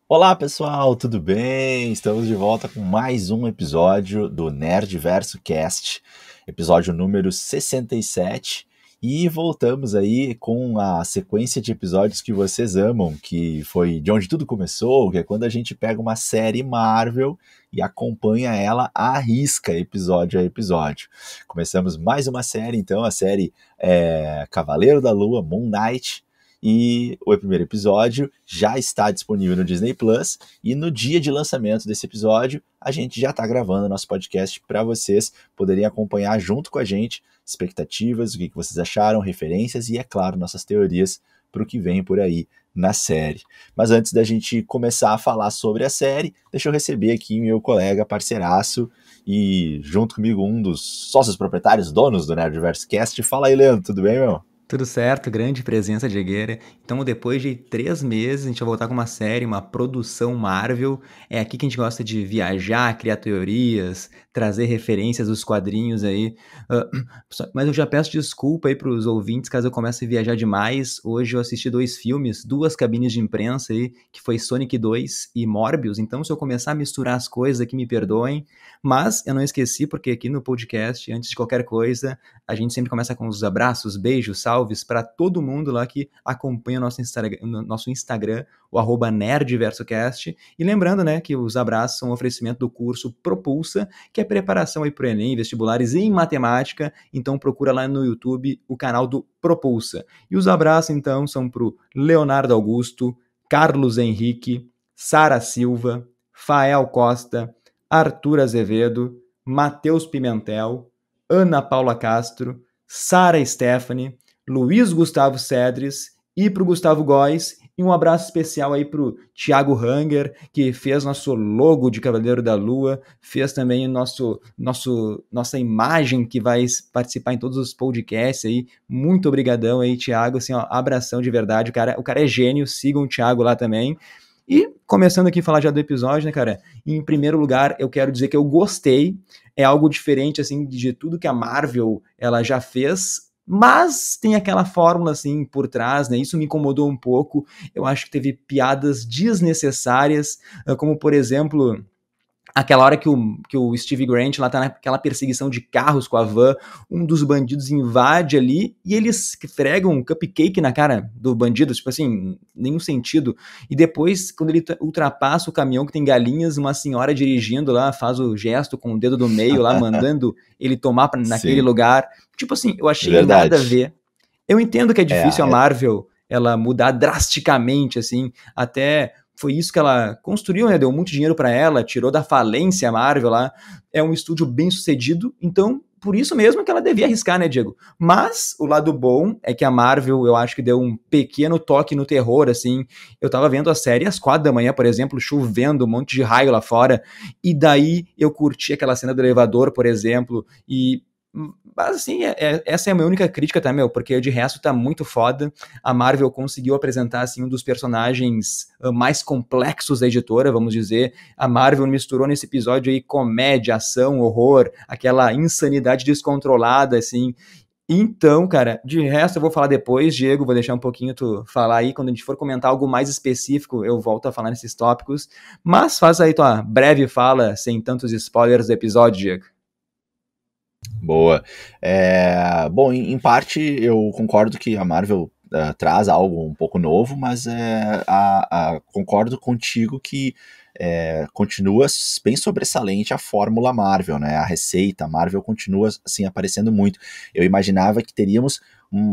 Olá pessoal, tudo bem? Estamos de volta com mais um episódio do Nerdverso Cast, episódio número 67, e voltamos aí com a sequência de episódios que vocês amam, que foi de onde tudo começou, que é quando a gente pega uma série Marvel e acompanha ela à risca, episódio a episódio. Começamos mais uma série, então, a série Cavaleiro da Lua, Moon Knight. E o primeiro episódio já está disponível no Disney Plus. E no dia de lançamento desse episódio, a gente já está gravando nosso podcast para vocês poderem acompanhar junto com a gente expectativas, o que vocês acharam, referências e, é claro, nossas teorias para o que vem por aí na série. Mas antes da gente começar a falar sobre a série, deixa eu receber aqui meu colega, parceiraço e junto comigo um dos sócios proprietários, donos do Nerdverse Cast. Fala aí, Leandro, tudo bem, meu? Tudo certo, grande presença Diegueira. Então, depois de 3 meses, a gente vai voltar com uma série, uma produção Marvel. É aqui que a gente gosta de viajar, criar teorias, trazer referências dos quadrinhos aí. Mas eu já peço desculpa aí para os ouvintes caso eu comece a viajar demais. Hoje eu assisti 2 filmes, 2 cabines de imprensa aí, que foi Sonic 2 e Morbius. Então, se eu começar a misturar as coisas aqui, me perdoem. Mas eu não esqueci, porque aqui no podcast, antes de qualquer coisa, a gente sempre começa com os abraços, beijos, salves para todo mundo lá que acompanha o nosso Instagram, o @nerdversocast. E lembrando, né, que os abraços são um oferecimento do curso Propulsa, que é preparação aí para o Enem, vestibulares em matemática. Então procura lá no YouTube o canal do Propulsa. E os abraços, então, são para o Leonardo Augusto, Carlos Henrique, Sara Silva, Fael Costa, Arthur Azevedo, Matheus Pimentel, Ana Paula Castro, Sara Stephanie, Luiz Gustavo Cedres e para o Gustavo Góes. E um abraço especial aí para o Thiago Hanger, que fez nosso logo de Cavaleiro da Lua, fez também nossa imagem que vai participar em todos os podcasts aí. Muito obrigadão aí, Thiago, assim, ó, abração de verdade. O cara é gênio, sigam o Thiago lá também. E começando aqui a falar já do episódio, né, cara? Em primeiro lugar, eu quero dizer que eu gostei. É algo diferente, assim, de tudo que a Marvel ela já fez, mas tem aquela fórmula, assim, por trás, né? Isso me incomodou um pouco. Eu acho que teve piadas desnecessárias, como, por exemplo, aquela hora que o Steve Grant lá tá naquela perseguição de carros com a van, um dos bandidos invade ali e eles fregam um cupcake na cara do bandido, tipo assim, nenhum sentido. E depois, quando ele ultrapassa o caminhão que tem galinhas, uma senhora dirigindo lá faz o gesto com o dedo do meio lá, mandando ele tomar naquele Sim, lugar. Tipo assim, eu achei nada a verdade. ver. Eu entendo que é difícil a É, Marvel ela mudar drasticamente, assim, até foi isso que ela construiu, né? Deu muito dinheiro para ela, tirou da falência a Marvel lá. É um estúdio bem sucedido, então por isso mesmo que ela devia arriscar, né, Diego? Mas o lado bom é que a Marvel, eu acho que deu um pequeno toque no terror, assim. Eu tava vendo a série às 4 da manhã, por exemplo, chovendo, um monte de raio lá fora, e daí eu curti aquela cena do elevador, por exemplo, e mas assim, essa é a minha única crítica, tá, meu? Porque de resto tá muito foda. A Marvel conseguiu apresentar, assim, um dos personagens mais complexos da editora, vamos dizer. A Marvel misturou nesse episódio aí comédia, ação, horror, aquela insanidade descontrolada, assim. Então, cara, de resto eu vou falar depois, Diego, vou deixar um pouquinho tu falar aí, quando a gente for comentar algo mais específico, eu volto a falar nesses tópicos. Mas faz aí tua breve fala, sem tantos spoilers do episódio, Diego. boa. Bom, em parte eu concordo que a Marvel traz algo um pouco novo, mas concordo contigo que continua bem sobressalente a fórmula Marvel, né? A receita a Marvel continua assim aparecendo muito. Eu imaginava que teríamos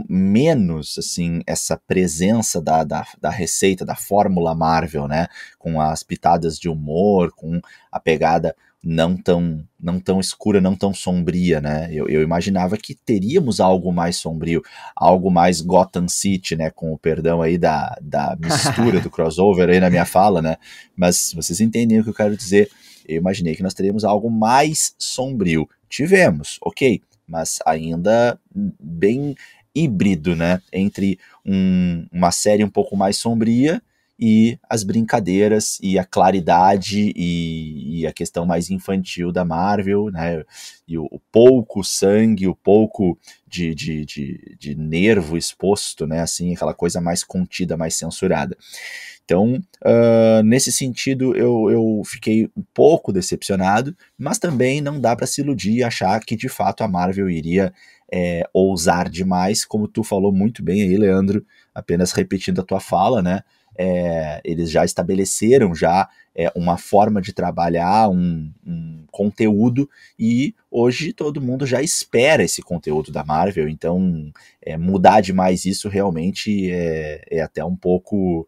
menos assim essa presença da receita da fórmula Marvel, né? Com as pitadas de humor, com a pegada não tão escura, não tão sombria, né? Eu imaginava que teríamos algo mais sombrio, algo mais Gotham City, né? Com o perdão aí da mistura do crossover aí na minha fala, né? Mas vocês entendem o que eu quero dizer. Eu imaginei que nós teríamos algo mais sombrio. Tivemos, ok, mas ainda bem híbrido, né? Entre uma série um pouco mais sombria e as brincadeiras e a claridade e a questão mais infantil da Marvel, né? E o pouco sangue, o pouco de nervo exposto, né? Assim, aquela coisa mais contida, mais censurada. Então, nesse sentido, eu fiquei um pouco decepcionado, mas também não dá para se iludir e achar que de fato a Marvel iria ousar demais, como tu falou muito bem aí, Leandro, apenas repetindo a tua fala, né? Eles já estabeleceram já uma forma de trabalhar, um conteúdo, e hoje todo mundo já espera esse conteúdo da Marvel, então mudar demais isso realmente é até um pouco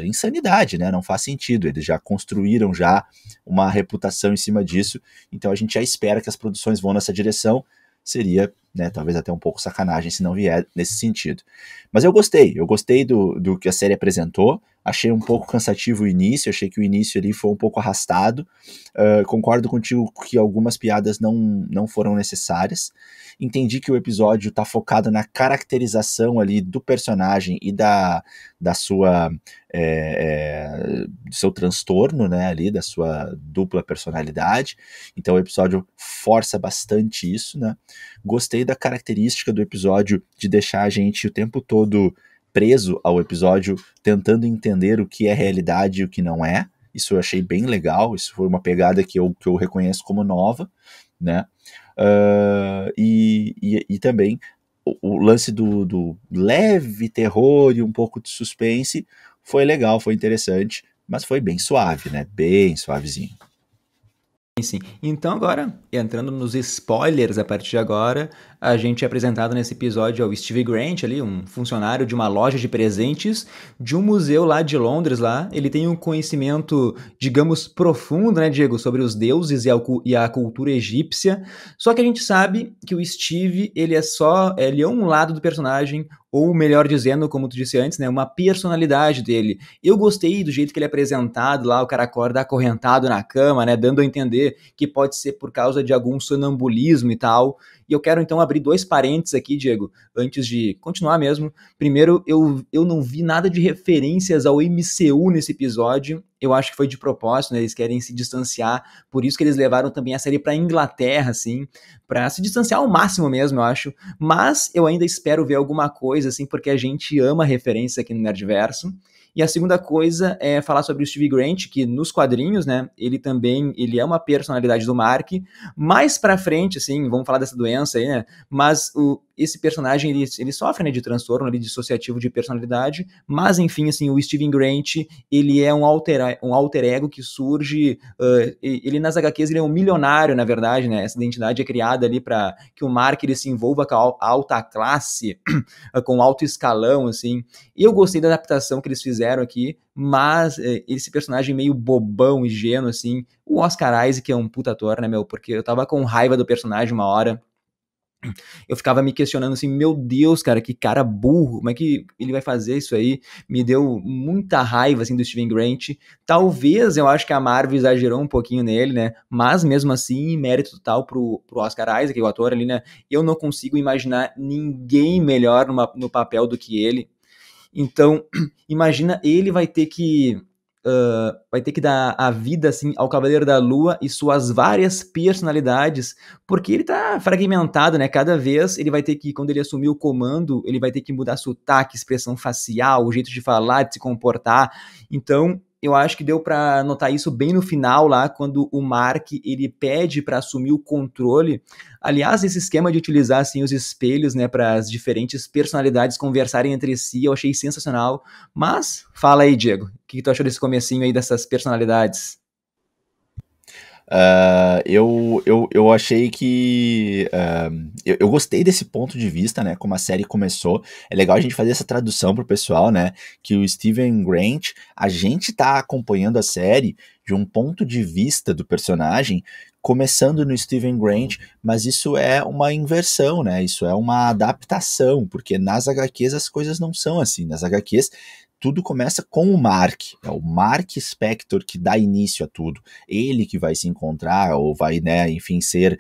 insanidade, né? Não faz sentido, eles já construíram já uma reputação em cima disso, então a gente já espera que as produções vão nessa direção. Seria, né, talvez até um pouco sacanagem se não vier nesse sentido. Mas eu gostei do que a série apresentou, achei um pouco cansativo o início, achei que o início ali foi um pouco arrastado, concordo contigo que algumas piadas não foram necessárias, entendi que o episódio está focado na caracterização ali do personagem e da sua do seu transtorno, né, ali, da sua dupla personalidade, então o episódio força bastante isso, né. Gostei da característica do episódio de deixar a gente o tempo todo preso ao episódio, tentando entender o que é realidade e o que não é. Isso eu achei bem legal, isso foi uma pegada que eu reconheço como nova, né? E também o lance do leve terror e um pouco de suspense foi legal, foi interessante, mas foi bem suave, né? Bem suavezinho. Sim. Então agora, entrando nos spoilers a partir de agora, a gente é apresentado nesse episódio ao Steve Grant ali, um funcionário de uma loja de presentes de um museu lá de Londres lá. Ele tem um conhecimento, digamos, profundo, né, Diego, sobre os deuses e a cultura egípcia. Só que a gente sabe que o Steve, ele é um lado do personagem, ou melhor dizendo, como tu disse antes, né, uma personalidade dele. Eu gostei do jeito que ele é apresentado lá, o cara acorda acorrentado na cama, né, dando a entender que pode ser por causa de algum sonambulismo e tal. E eu quero então abrir 2 parênteses aqui, Diego, antes de continuar mesmo. Primeiro, eu não vi nada de referências ao MCU nesse episódio. Eu acho que foi de propósito, né? Eles querem se distanciar, por isso que eles levaram também a série pra Inglaterra, assim, pra se distanciar ao máximo mesmo, eu acho. Mas eu ainda espero ver alguma coisa, assim, porque a gente ama referência aqui no Nerdverso. E a segunda coisa é falar sobre o Steve Grant, que nos quadrinhos, né, ele é uma personalidade do Mark. Mais pra frente, assim, vamos falar dessa doença aí, né, mas esse personagem, ele sofre, né, de transtorno ali, dissociativo de personalidade, mas enfim, assim, o Steven Grant, ele é um alter ego que surge, ele nas HQs, ele é um milionário, na verdade, né, essa identidade é criada ali para que o Mark, ele se envolva com a alta classe, com alto escalão, assim, e eu gostei da adaptação que eles fizeram aqui, mas esse personagem meio bobão, ingênuo, assim, o Oscar Isaac é um puta ator, né, meu, porque eu tava com raiva do personagem uma hora, eu ficava me questionando assim, meu Deus, cara, que cara burro, como é que ele vai fazer isso aí? Me deu muita raiva, assim, do Steven Grant. Talvez, eu acho que a Marvel exagerou um pouquinho nele, né? Mas, mesmo assim, mérito total pro Oscar Isaac, o ator ali, né? Eu não consigo imaginar ninguém melhor no papel do que ele. Então, imagina, ele vai ter que dar a vida assim ao Cavaleiro da Lua e suas várias personalidades, porque ele tá fragmentado, né? Cada vez ele vai ter que, quando ele assumir o comando, ele vai ter que mudar sotaque, expressão facial, o jeito de falar, de se comportar. Então, eu acho que deu pra notar isso bem no final lá, quando o Mark, ele pede pra assumir o controle. Aliás, esse esquema de utilizar assim os espelhos, né, para as diferentes personalidades conversarem entre si, eu achei sensacional. Mas, fala aí, Diego, o que tu achou desse comecinho aí dessas personalidades? Eu achei que eu gostei desse ponto de vista, né? Como a série começou. É legal a gente fazer essa tradução pro pessoal, né? Que o Steven Grant, a gente tá acompanhando a série de um ponto de vista do personagem, começando no Steven Grant, mas isso é uma inversão, né? Isso é uma adaptação, porque nas HQs as coisas não são assim. Nas HQs tudo começa com o Mark, é o Mark Spector que dá início a tudo, ele que vai se encontrar, ou vai, né, enfim, ser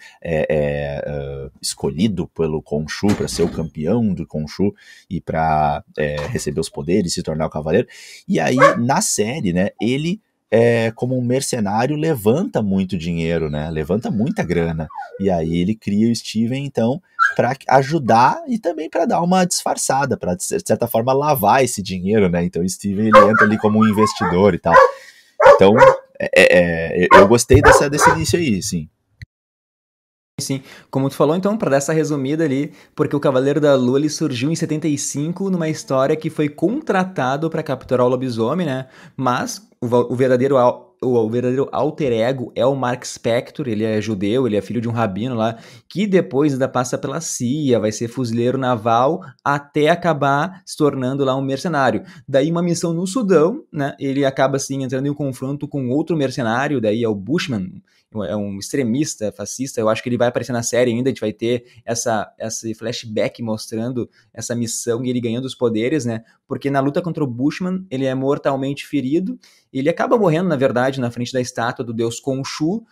escolhido pelo Khonshu para ser o campeão do Khonshu e para receber os poderes, se tornar o cavaleiro, e aí na série, né, ele como um mercenário, levanta muito dinheiro, né? Levanta muita grana. E aí ele cria o Steven, então, para ajudar e também para dar uma disfarçada, para, de certa forma, lavar esse dinheiro, né? Então o Steven, ele entra ali como um investidor e tal. Então, eu gostei desse início aí, sim. Sim, como tu falou, então, para dar essa resumida ali, porque o Cavaleiro da Lua ele surgiu em 75 numa história que foi contratado para capturar o lobisomem, né? Mas o verdadeiro alter ego é o Mark Spector, ele é judeu, ele é filho de um rabino lá, que depois ainda passa pela CIA, vai ser fuzileiro naval, até acabar se tornando lá um mercenário. Daí uma missão no Sudão, né? Ele acaba assim entrando em um confronto com outro mercenário, daí é o Bushman, é um extremista fascista, eu acho que ele vai aparecer na série ainda, a gente vai ter esse flashback mostrando essa missão e ele ganhando os poderes, né, porque na luta contra o Bushman, ele é mortalmente ferido, ele acaba morrendo, na verdade, na frente da estátua do deus Khonshu,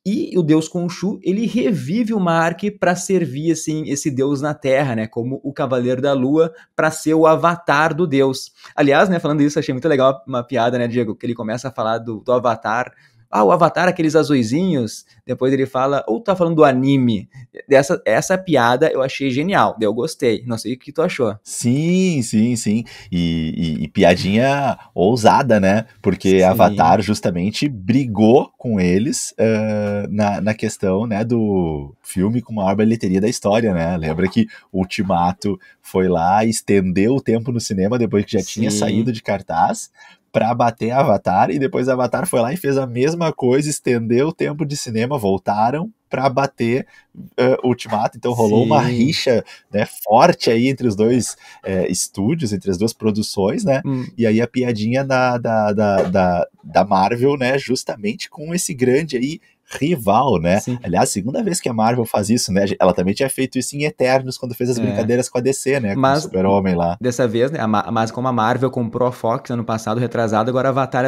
e o deus Khonshu, ele revive o Mark para servir, assim, esse deus na Terra, né, como o Cavaleiro da Lua, para ser o avatar do deus. Aliás, né, falando isso, achei muito legal uma piada, né, Diego, que ele começa a falar do avatar. O Avatar, aqueles azuizinhos. Depois ele fala, ou tá falando do anime. Essa piada eu achei genial. Eu gostei. Não sei o que tu achou. Sim, sim, sim. E piadinha ousada, né? Porque Sim. Avatar justamente brigou com eles na questão, né, do filme com a maior bilheteria da história, né? Lembra que o Ultimato foi lá, estendeu o tempo no cinema depois que já tinha saído de cartaz, para bater Avatar, e depois Avatar foi lá e fez a mesma coisa, estendeu o tempo de cinema, voltaram para bater Ultimato, então rolou uma rixa, né, forte aí entre os dois estúdios, entre as duas produções, né, e aí a piadinha da Marvel, né, justamente com esse grande aí rival, né? Sim. Aliás, segunda vez que a Marvel faz isso, né? Ela também tinha feito isso em Eternos, quando fez as brincadeiras com a DC, né? Com o Super-Homem lá. Dessa vez, né? Mas como a Marvel comprou a Fox ano passado, retrasado, agora a Avatar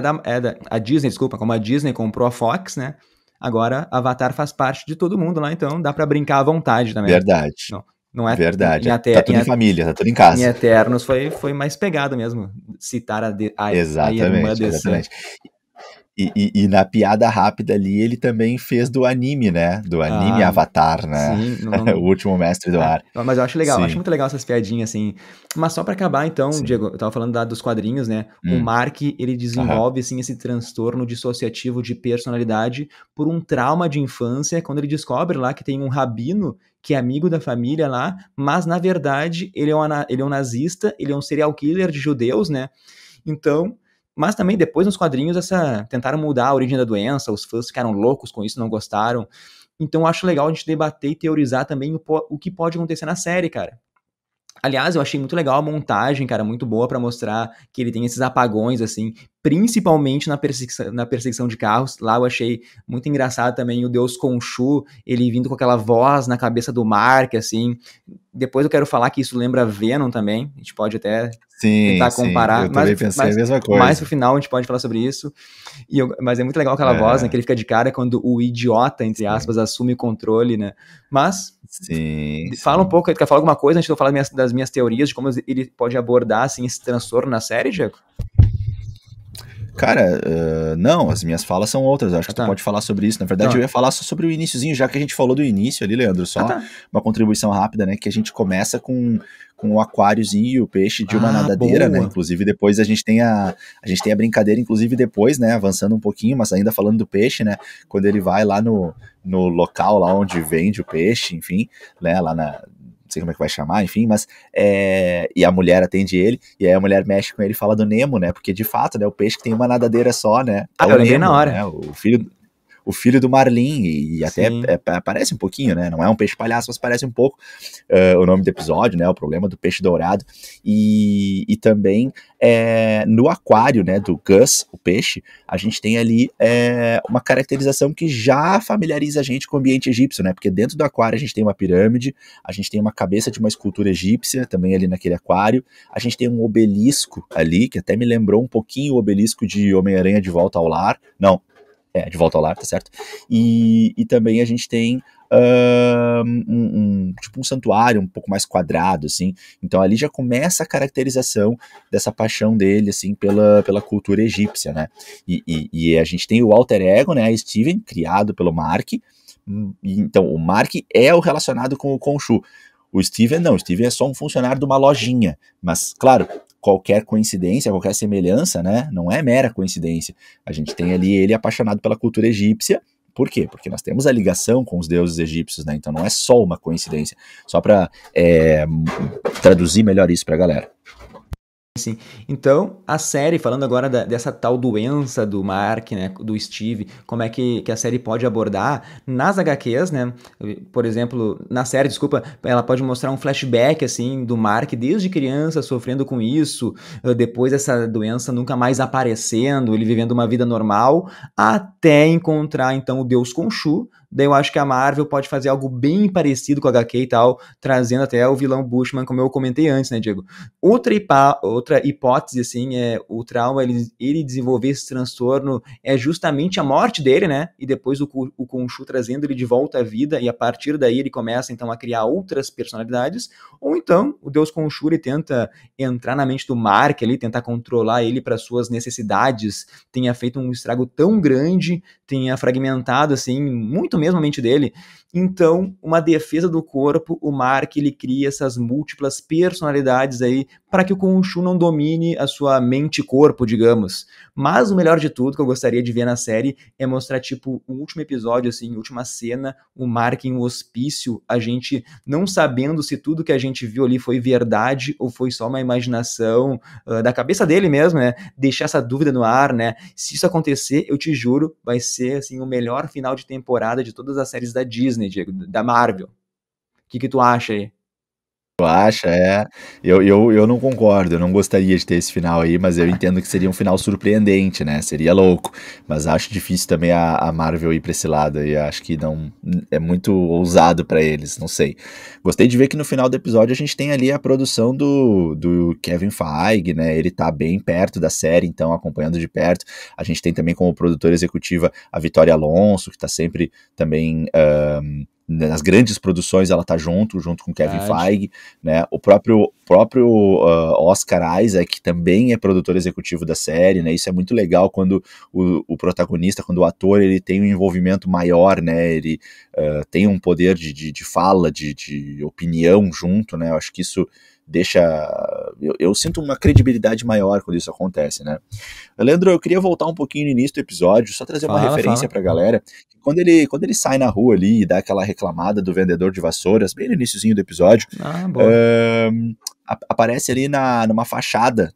a Disney, desculpa, como a Disney comprou a Fox, né? Agora Avatar faz parte de todo mundo lá, então dá pra brincar à vontade também. Verdade. Não é verdade. Tá tudo em família, tá tudo em casa. Em Eternos foi mais pegado mesmo, citar a irmã DC. Exatamente. E na piada rápida ali, ele também fez do anime, né? Do anime Avatar, né? Sim, o último mestre do ar. Mas eu acho legal, acho muito legal essas piadinhas, assim. Mas só pra acabar, então, Diego, eu tava falando dos quadrinhos, né? O Mark, ele desenvolve, assim, esse transtorno dissociativo de personalidade por um trauma de infância, quando ele descobre lá que tem um rabino que é amigo da família lá, mas, na verdade, ele é um nazista, ele é um serial killer de judeus, né? Então... Mas também depois nos quadrinhos tentaram mudar a origem da doença, os fãs ficaram loucos com isso, não gostaram. Então eu acho legal a gente debater e teorizar também o que pode acontecer na série, cara. Aliás, eu achei muito legal a montagem, cara, muito boa pra mostrar que ele tem esses apagões, assim, principalmente na perseguição de carros. Lá eu achei muito engraçado também o Deus Khonshu, ele vindo com aquela voz na cabeça do Mark, assim. Depois eu quero falar que isso lembra Venom também, a gente pode até tentar comparar. Eu também pensei a mesma coisa. Mais pro final a gente pode falar sobre isso. Mas é muito legal aquela voz, né, que ele fica de cara quando o idiota, entre aspas, assume o controle, né. Mas, fala um pouco, quer falar alguma coisa antes de eu falar das minhas teorias, de como ele pode abordar, assim, esse transtorno na série, Diego? Cara, não, as minhas falas são outras, acho que tu pode falar sobre isso. Na verdade, eu ia falar só sobre o iniciozinho, já que a gente falou do início ali, Leandro, só uma contribuição rápida, né, que a gente começa com o aquáriozinho e o peixe de uma nadadeira, né, inclusive depois a gente tem a brincadeira, inclusive depois, né, avançando um pouquinho, mas ainda falando do peixe, né, quando ele vai lá no local lá onde vende o peixe, enfim, né, lá não sei como é que vai chamar, enfim, mas e a mulher atende ele, e aí a mulher mexe com ele e fala do Nemo, né, porque de fato, né, o peixe que tem uma nadadeira só, né, eu lembrei na hora. Né, o filho do Marlin, e até parece um pouquinho, né, não é um peixe palhaço, mas parece um pouco o nome do episódio, né, o problema do peixe dourado, e também no aquário, né, do Gus, o peixe, a gente tem ali uma caracterização que já familiariza a gente com o ambiente egípcio, né, porque dentro do aquário a gente tem uma pirâmide, a gente tem uma cabeça de uma escultura egípcia, também ali naquele aquário, a gente tem um obelisco ali, que até me lembrou um pouquinho o obelisco de Homem-Aranha de Volta ao Lar, não, De Volta ao Lar, tá certo? E também a gente tem tipo um santuário um pouco mais quadrado, assim. Então ali já começa a caracterização dessa paixão dele, assim, pela cultura egípcia, né? E a gente tem o alter ego, né? Steven, criado pelo Mark. Então o Mark é o relacionado com o Khonshu. O Steven não, o Steven é só um funcionário de uma lojinha. Mas, claro, qualquer coincidência, qualquer semelhança, né? Não é mera coincidência. A gente tem ali ele apaixonado pela cultura egípcia. Por quê? Porque nós temos a ligação com os deuses egípcios, né? Então não é só uma coincidência. Só para traduzir melhor isso para a galera. Sim. Então, a série, falando agora dessa tal doença do Mark, né, do Steve, como é que a série pode abordar nas HQs, né? Por exemplo, na série, desculpa, ela pode mostrar um flashback, assim, do Mark desde criança sofrendo com isso, depois dessa doença nunca mais aparecendo, ele vivendo uma vida normal, até encontrar, então, o Deus Khonshu. Daí eu acho que a Marvel pode fazer algo bem parecido com a HQ e tal, trazendo até o vilão Bushman, como eu comentei antes, né, Diego? Outra hipótese, assim, é o trauma, ele desenvolver esse transtorno é justamente a morte dele, né? E depois o Khonshu trazendo ele de volta à vida, e a partir daí ele começa, então, a criar outras personalidades. Ou então, o Deus Khonshu, ele tenta entrar na mente do Mark ali, tentar controlar ele para suas necessidades, tenha feito um estrago tão grande, tenha fragmentado, assim, muito mesmo a mente dele. Então, uma defesa do corpo, o Mark, ele cria essas múltiplas personalidades aí para que o Khonshu não domine a sua mente e corpo, digamos. Mas o melhor de tudo que eu gostaria de ver na série é mostrar, tipo, o último episódio, assim, última cena, o Mark em um hospício, a gente não sabendo se tudo que a gente viu ali foi verdade ou foi só uma imaginação da cabeça dele mesmo, né? Deixar essa dúvida no ar, né? Se isso acontecer, eu te juro, vai ser, assim, o melhor final de temporada de todas as séries da Disney, Diego, da Marvel. O que tu acha aí? Tu acha? Eu não concordo, eu não gostaria de ter esse final aí, mas eu entendo que seria um final surpreendente, né? Seria louco. Mas acho difícil também a Marvel ir pra esse lado e acho que não é muito ousado pra eles, não sei. Gostei de ver que no final do episódio a gente tem ali a produção do Kevin Feige, né? Ele tá bem perto da série, então acompanhando de perto. A gente tem também como produtora executiva a Vitória Alonso, que tá sempre também nas grandes produções ela tá junto com Kevin Feige, né? O próprio Oscar Isaac, que também é produtor executivo da série, né? Isso é muito legal quando o protagonista, quando o ator, ele tem um envolvimento maior, né? Ele tem um poder de fala, de opinião junto, né? Eu acho que isso deixa... Eu sinto uma credibilidade maior quando isso acontece, né? Leandro, eu queria voltar um pouquinho no início do episódio, só trazer uma referência pra galera. Quando ele sai na rua ali e dá aquela reclamada do vendedor de vassouras, bem no iniciozinho do episódio, aparece ali numa fachada,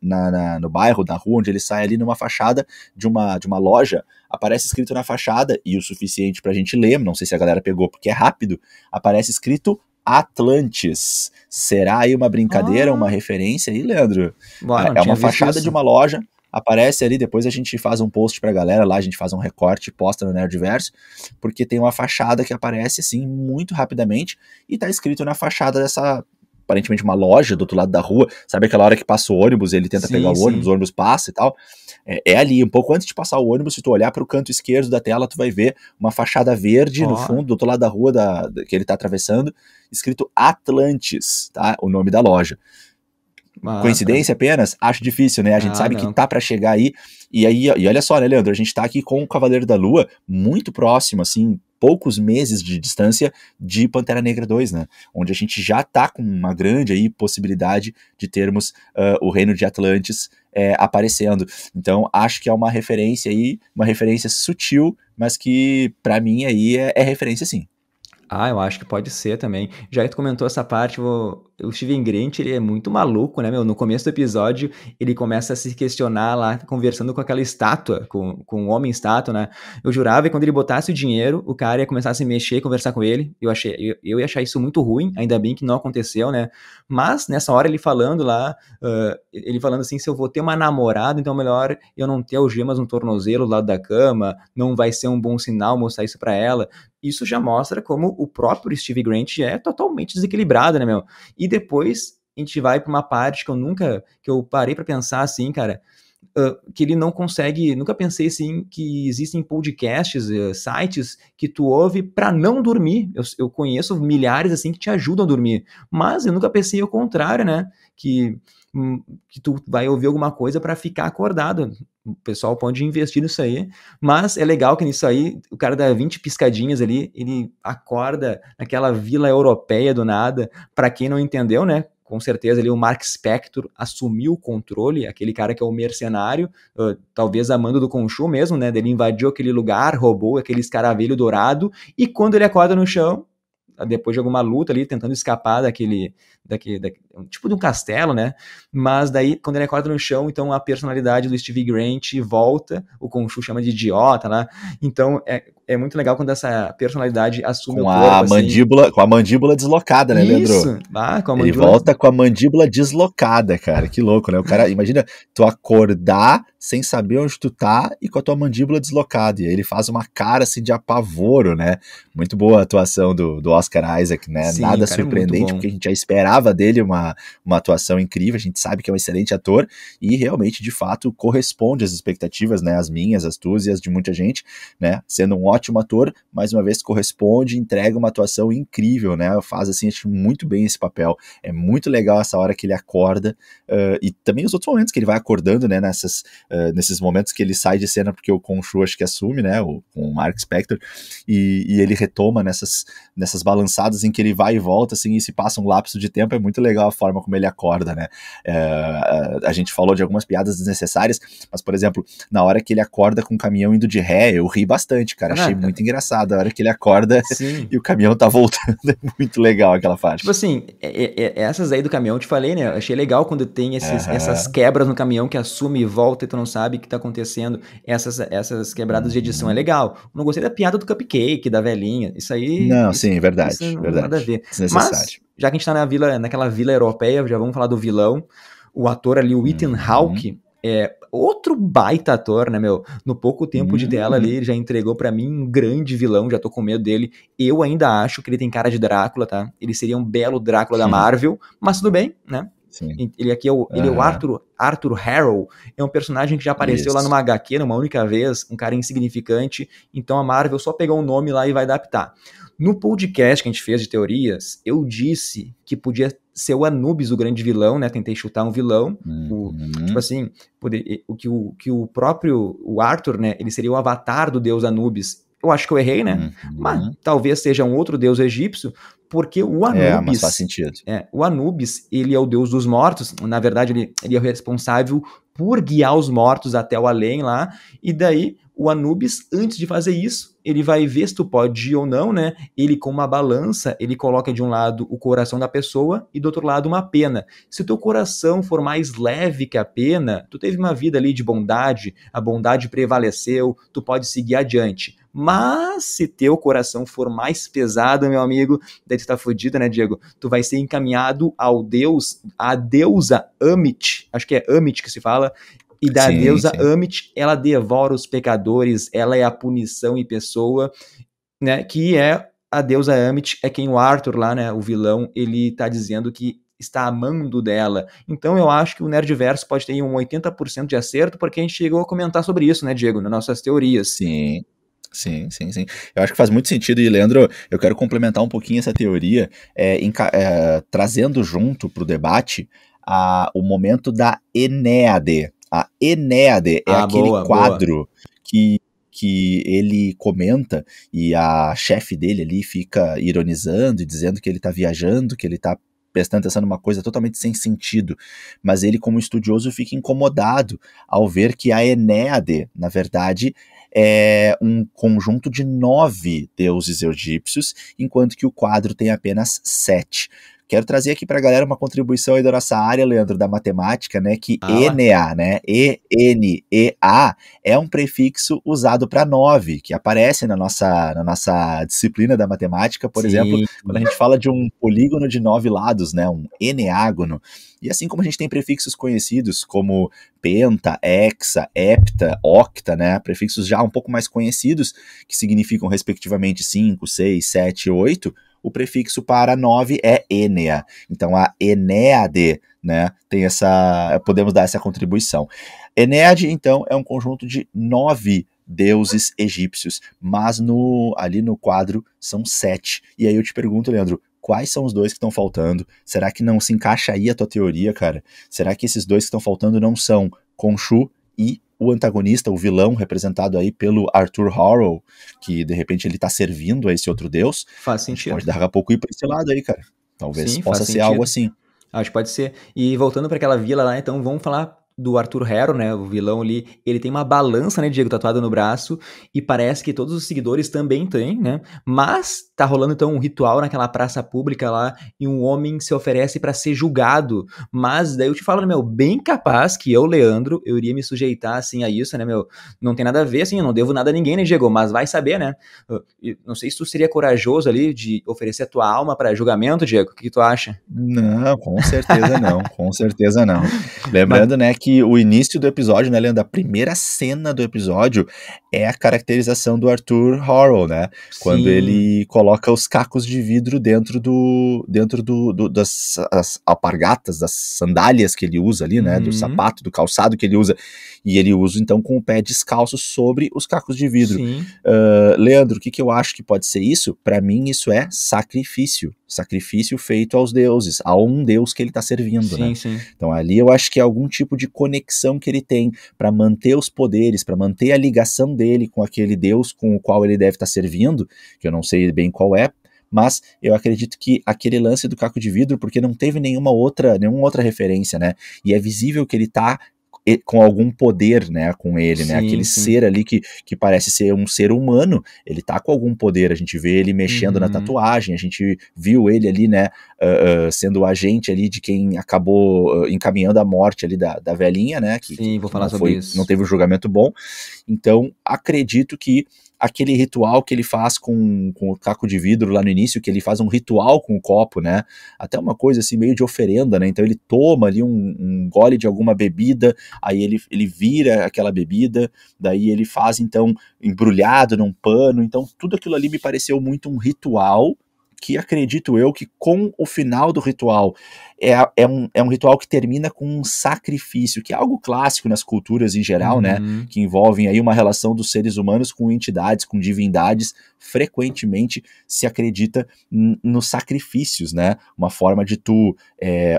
no bairro, na rua onde ele sai ali, numa fachada de uma loja, aparece escrito na fachada, e o suficiente pra gente ler, não sei se a galera pegou porque é rápido, aparece escrito Atlantis. Será aí uma brincadeira, uma referência aí, Leandro? É uma fachada de uma loja, aparece ali, depois a gente faz um post pra galera lá, a gente faz um recorte e posta no Nerdverso, porque tem uma fachada que aparece assim muito rapidamente e tá escrito na fachada dessa, aparentemente uma loja do outro lado da rua, sabe aquela hora que passa o ônibus, ele tenta pegar o ônibus passa e tal, é ali, um pouco antes de passar o ônibus, se tu olhar pro canto esquerdo da tela, tu vai ver uma fachada verde no fundo, do outro lado da rua que ele tá atravessando, escrito Atlantis, tá, o nome da loja. Coincidência apenas? Acho difícil, né? A gente sabe que tá pra chegar aí, e olha só, né, Leandro, a gente tá aqui com o Cavaleiro da Lua muito próximo, assim, poucos meses de distância de Pantera Negra 2, né? Onde a gente já tá com uma grande aí possibilidade de termos o Reino de Atlantis aparecendo. Então, acho que é uma referência aí, uma referência sutil, mas que pra mim aí é referência sim. Eu acho que pode ser também. Já que tu comentou essa parte, o Steven Grant, ele é muito maluco, né, meu? No começo do episódio, ele começa a se questionar lá, conversando com aquela estátua, com o homem-estátua, né? Eu jurava que quando ele botasse o dinheiro, o cara ia começar a se mexer e conversar com ele. Eu ia achar isso muito ruim, ainda bem que não aconteceu, né? Mas, nessa hora, ele falando lá, ele falando assim, se eu vou ter uma namorada, então melhor eu não ter algemas no tornozelo do lado da cama, não vai ser um bom sinal mostrar isso pra ela. Isso já mostra como o próprio Steve Grant é totalmente desequilibrado, né, meu? E depois a gente vai pra uma parte que eu parei pra pensar assim, cara, que ele não consegue, nunca pensei assim, que existem podcasts, sites que tu ouve para não dormir. Eu conheço milhares assim que te ajudam a dormir, mas eu nunca pensei o contrário, né? Que, que tu vai ouvir alguma coisa para ficar acordado. O pessoal pode investir nisso aí, mas é legal que nisso aí o cara dá 20 piscadinhas ali, ele acorda naquela vila europeia do nada. Para quem não entendeu, né? Com certeza ali o Mark Spector assumiu o controle, aquele cara que é o mercenário, talvez amando do Khonshu mesmo, né? Ele invadiu aquele lugar, roubou aquele escaravelho dourado, e quando ele acorda no chão, depois de alguma luta ali, tentando escapar daquele tipo de um castelo, né? Mas daí, quando ele acorda no chão, então a personalidade do Steve Grant volta, o Khonshu chama de idiota, né? Então é muito legal quando essa personalidade assume o corpo, assim. Com a mandíbula deslocada, né, Leandro? Isso! Ah, com a Ele mandíbula... volta com a mandíbula deslocada, cara. Que louco, né? O cara, imagina tu acordar sem saber onde tu tá e com a tua mandíbula deslocada. E aí ele faz uma cara assim de apavoro, né? Muito boa a atuação do Oscar Isaac, né? Sim, Nada cara, é muito surpreendente, bom. porque a gente já esperava dele uma atuação incrível. A gente sabe que é um excelente ator e realmente, de fato, corresponde às expectativas, né? As minhas, as tuas e as de muita gente, né? Sendo um ótimo ator, mais uma vez corresponde, entrega uma atuação incrível, né? Faz assim, acho muito bem esse papel. É muito legal essa hora que ele acorda, e também os outros momentos que ele vai acordando, né, nesses momentos que ele sai de cena, porque o Khonshu acho que assume, né, com o Mark Spector, e ele retoma nessas balançadas em que ele vai e volta, assim, e se passa um lapso de tempo. É muito legal a forma como ele acorda, né. A gente falou de algumas piadas desnecessárias, mas, por exemplo, na hora que ele acorda com o caminhão indo de ré, eu ri bastante, cara, achei muito engraçado, a hora que ele acorda e o caminhão tá voltando, é muito legal aquela parte. Tipo assim, essas aí do caminhão, eu te falei, né? Eu achei legal quando tem essas quebras no caminhão que assume e volta e tu não sabe o que tá acontecendo. Essas quebradas de edição é legal. Não gostei da piada do cupcake, da velhinha. Isso aí, Não, isso sim, verdade, não nada a verdade. ver. Mas, Desnecessário. já que a gente tá naquela vila europeia, já vamos falar do vilão. O ator ali, o Ethan Hawke, é outro baita ator, né, meu? No pouco tempo de tela ali, ele já entregou pra mim um grande vilão, já tô com medo dele. Eu ainda acho que ele tem cara de Drácula, tá? Ele seria um belo Drácula da Marvel, mas tudo bem, né? Sim. Ele aqui é o Arthur Harrow, é um personagem que já apareceu lá numa HQ, numa única vez, um cara insignificante, então a Marvel só pegou um nome lá e vai adaptar. No podcast que a gente fez de teorias, eu disse que podia ser o Anubis o grande vilão, né? Tentei chutar um vilão. Tipo assim, que o próprio Arthur, né? Ele seria o avatar do deus Anubis. Eu acho que eu errei, né? Mas talvez seja um outro deus egípcio, porque o Anubis... mas faz sentido. O Anubis, ele é o deus dos mortos. Na verdade, ele é o responsável por guiar os mortos até o além lá. E daí, o Anubis, antes de fazer isso, ele vai ver se tu pode ir ou não, né? Ele, com uma balança, ele coloca de um lado o coração da pessoa e do outro lado uma pena. Se o teu coração for mais leve que a pena, tu teve uma vida ali de bondade, a bondade prevaleceu, tu pode seguir adiante. Mas se teu coração for mais pesado, meu amigo, daí tu tá fudido, né, Diego? Tu vai ser encaminhado ao deus, a deusa Amit, acho que é Amit que se fala, e da deusa Amit, ela devora os pecadores, ela é a punição em pessoa, né, que é a deusa Amit, é quem o Arthur lá, né, o vilão, ele tá dizendo que está amando dela. Então eu acho que o Nerdverso pode ter um 80% de acerto, porque a gente chegou a comentar sobre isso, né, Diego, nas nossas teorias. Sim. Eu acho que faz muito sentido, e Leandro, eu quero complementar um pouquinho essa teoria, trazendo junto para o debate o momento da Enéade. A Enéade é aquele quadro que ele comenta e a chefe dele ali fica ironizando e dizendo que ele está viajando, que ele está prestando atenção numa coisa totalmente sem sentido, mas ele, como estudioso, fica incomodado ao ver que a Enéade, na verdade, é um conjunto de 9 deuses egípcios, enquanto que o quadro tem apenas 7. Quero trazer aqui para a galera uma contribuição aí da nossa área, Leandro, da matemática, né, que ENEA, né, E-N-E-A, é um prefixo usado para 9, que aparece na nossa disciplina da matemática, por exemplo, quando a gente fala de um polígono de 9 lados, né, um eneágono. E assim como a gente tem prefixos conhecidos como penta, hexa, hepta, octa, né, prefixos já um pouco mais conhecidos, que significam respectivamente 5, 6, 7, 8, o prefixo para 9 é Enea. Então a Enéade, né, tem podemos dar essa contribuição. Enéade, então, é um conjunto de 9 deuses egípcios, mas ali no quadro são 7. E aí eu te pergunto, Leandro, quais são os dois que estão faltando? Será que não se encaixa aí a tua teoria, cara? Será que esses dois que estão faltando não são Khonshu e o antagonista, o vilão, representado aí pelo Arthur Harrow, que de repente ele tá servindo a esse outro deus? Faz A gente sentido. pode daqui a pouco ir pra esse lado aí, cara. Talvez Sim, faz possa ser algo sentido. assim. Acho que pode ser. E voltando para aquela vila lá, então vamos falar do Arthur Harrow, né, o vilão ali. Ele tem uma balança, né, Diego, tatuada no braço, e parece que todos os seguidores também têm, né? Mas tá rolando então um ritual naquela praça pública lá, e um homem se oferece para ser julgado. Mas daí eu te falo, né, meu, bem capaz que eu, Leandro, eu iria me sujeitar assim a isso, né, meu? Não tem nada a ver, assim, eu não devo nada a ninguém, né, Diego? Mas vai saber, né? Eu não sei se tu seria corajoso ali de oferecer a tua alma para julgamento, Diego. O que tu acha? Não, com certeza não, com certeza não. Mas Lembrando, né, que o início do episódio, né, Leandro, a primeira cena do episódio é a caracterização do Arthur Harrow, né, quando sim. ele coloca os cacos de vidro das as alpargatas, das sandálias que ele usa ali, né, do Uhum. sapato, do calçado que ele usa, e ele usa então com o pé descalço sobre os cacos de vidro. Sim. Leandro, o que eu acho que pode ser isso? Para mim isso é sacrifício feito aos deuses, a um deus que ele está servindo, né? Sim, sim. Então ali eu acho que é algum tipo de conexão que ele tem para manter os poderes, para manter a ligação dele com aquele deus com o qual ele deve estar servindo, que eu não sei bem qual é, mas eu acredito que aquele lance do caco de vidro, porque não teve nenhuma outra referência, né? E é visível que ele tá com algum poder, né, com ele, né, aquele Sim, sim. ser ali que parece ser um ser humano, ele tá com algum poder, a gente vê ele mexendo na Uhum. tatuagem, a gente viu ele ali, né, sendo o agente ali de quem acabou encaminhando a morte ali da velhinha, né, Sim, vou que falar sobre não isso. teve um julgamento bom, então acredito que aquele ritual que ele faz com o caco de vidro lá no início, que ele faz um ritual com o copo, né? Até uma coisa assim, meio de oferenda, né? Então ele toma ali um gole de alguma bebida, aí ele vira aquela bebida, daí ele faz então embrulhado num pano, então tudo aquilo ali me pareceu muito um ritual que acredito eu que com o final do ritual é um ritual que termina com um sacrifício, que é algo clássico nas culturas em geral, né? Uhum. Que envolvem aí uma relação dos seres humanos com entidades, com divindades. Frequentemente se acredita nos sacrifícios, né? Uma forma de tu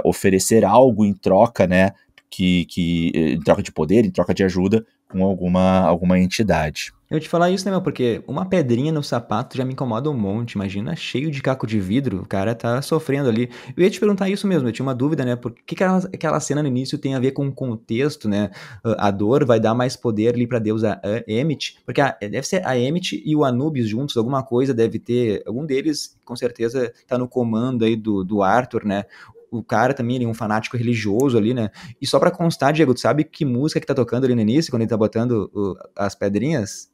oferecer algo em troca, né? Em troca de poder, em troca de ajuda com alguma entidade. Eu te falar isso, né, meu? Porque uma pedrinha no sapato já me incomoda um monte. Imagina cheio de caco de vidro, o cara tá sofrendo ali. Eu ia te perguntar isso mesmo, eu tinha uma dúvida, né? Por que aquela cena no início tem a ver com o contexto, né? A dor vai dar mais poder ali pra deusa Emmett, porque deve ser a Emmett e o Anubis juntos, alguma coisa deve ter. Algum deles, com certeza, tá no comando aí do Arthur, né? O cara também, ele é um fanático religioso ali, né? E só pra constar, Diego, tu sabe que música que tá tocando ali no início, quando ele tá botando as pedrinhas?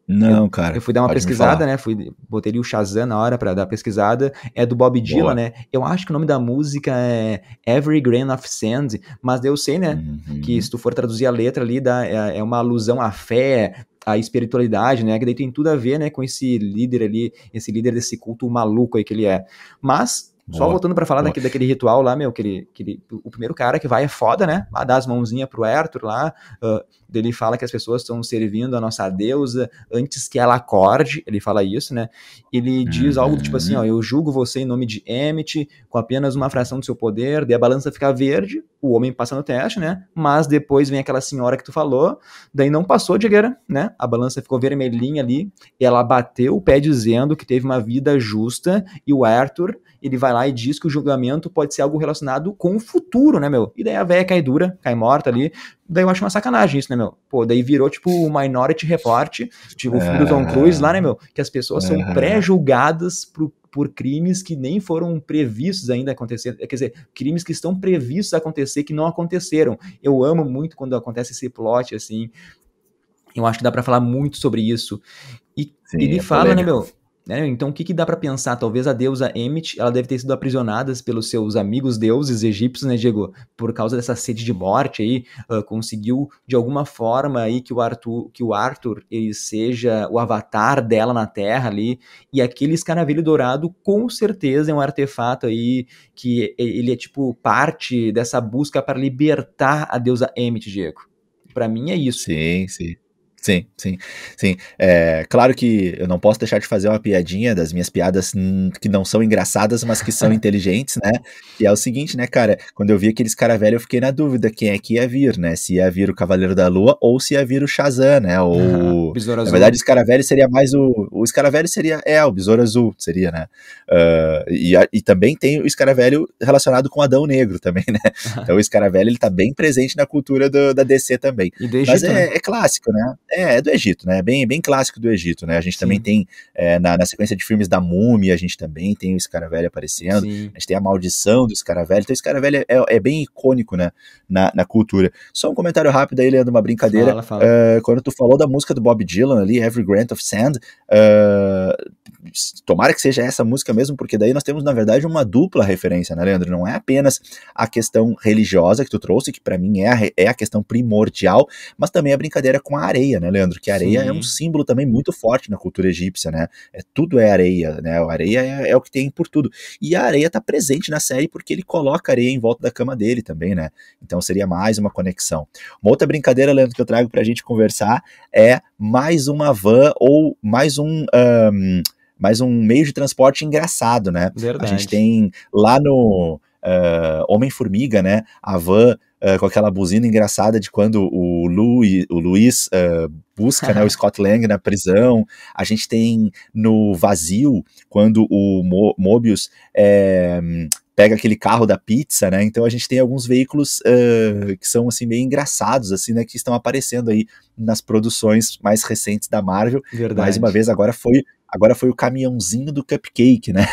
Não, Eu cara, fui dar uma pode me pesquisada, falar. né? Botei ali o Shazam na hora pra dar a pesquisada. É do Bob Dylan, Boa. né? Eu acho que o nome da música é Every Grain of Sand, mas eu sei, né? Que se Uhum. tu for traduzir a letra ali, é uma alusão à fé, à espiritualidade, né? Que daí tem tudo a ver, né? Com esse líder ali, esse líder desse culto maluco aí que ele é. Mas, só Boa, voltando pra falar boa. daquele ritual lá, meu, o primeiro cara que vai é foda, né? Lá dá as mãozinhas pro Arthur lá, ele fala que as pessoas estão servindo a nossa deusa antes que ela acorde, ele fala isso, né? Ele diz algo do tipo assim, ó, Uhum. eu julgo você em nome de Emmett, com apenas uma fração do seu poder, daí a balança fica verde, o homem passa no teste, né? Mas depois vem aquela senhora que tu falou, daí não passou de guerra, né? A balança ficou vermelhinha ali, ela bateu o pé dizendo que teve uma vida justa, e o Arthur, ele vai lá e diz que o julgamento pode ser algo relacionado com o futuro, né, meu? E daí a véia cai dura, cai morta ali. Daí eu acho uma sacanagem isso, né, meu? Pô, daí virou tipo o Minority Report, tipo o filme do Tom Cruise lá, né, meu? Que as pessoas são Uhum. pré-julgadas por crimes que nem foram previstos ainda acontecer, quer dizer, crimes que estão previstos a acontecer que não aconteceram. Eu amo muito quando acontece esse plot, assim, eu acho que dá pra falar muito sobre isso. E Sim, ele é fala, né, polêmico. meu? Né, então, o que dá pra pensar? Talvez a deusa Emmett, ela deve ter sido aprisionada pelos seus amigos deuses egípcios, né, Diego? Por causa dessa sede de morte aí, conseguiu de alguma forma aí que o Arthur ele seja o avatar dela na Terra ali. E aquele escaravelho dourado, com certeza, é um artefato aí que ele é tipo parte dessa busca para libertar a deusa Emmett, Diego. Pra mim é isso. Sim, sim. Sim, sim, sim. É, claro que eu não posso deixar de fazer uma piadinha das minhas piadas que não são engraçadas, mas que são inteligentes, né? Que é o seguinte, né, cara? Quando eu vi aqueles cara velho, eu fiquei na dúvida quem é que ia vir, né? Se ia vir o Cavaleiro da Lua ou se ia vir o Shazam, né? Ou, Besouro na verdade, Azul. o Scaravelli seria mais o Scaravelli seria, o Besouro Azul, seria, né? E também tem o Scaravelli relacionado com Adão Negro também, né? Então o Scaravelli, ele tá bem presente na cultura da DC também. E do Mas Egito, né? é clássico, né? É do Egito, né? Bem clássico do Egito, né? A gente também Sim, tem, na sequência de filmes da Múmia, a gente também tem o Scaravelli aparecendo, sim. a gente tem a maldição do Scaravelli, então o Scaravelli é bem icônico, né? Na cultura. Só um comentário rápido aí, Leandro, uma brincadeira. Fala, fala. Quando tu falou da música do Bob Dylan ali, Every Grain of Sand, tomara que seja essa música mesmo, porque daí nós temos, na verdade, uma dupla referência, né, Leandro? Não é apenas a questão religiosa que tu trouxe, que para mim é a questão primordial, mas também a brincadeira com a areia, né, Leandro? Que a areia é um Sim, símbolo também muito forte na cultura egípcia, né? Tudo é areia, né? A areia é o que tem por tudo. E a areia tá presente na série porque ele coloca areia em volta da cama dele também, né? Então seria mais uma conexão. Uma outra brincadeira, Leandro, que eu trago pra gente conversar é mais uma van ou mais um meio de transporte engraçado, né? A gente verdade. tem lá no Homem-Formiga, né? A van com aquela buzina engraçada de quando o Luiz busca, né, o Scott Lang na prisão. A gente tem no Vazio, quando o Mobius pega aquele carro da pizza, né? Então a gente tem alguns veículos que são assim meio engraçados, assim, né? Que estão aparecendo aí nas produções mais recentes da Marvel. Mais uma Verdade. vez, agora foi o caminhãozinho do Cupcake, né?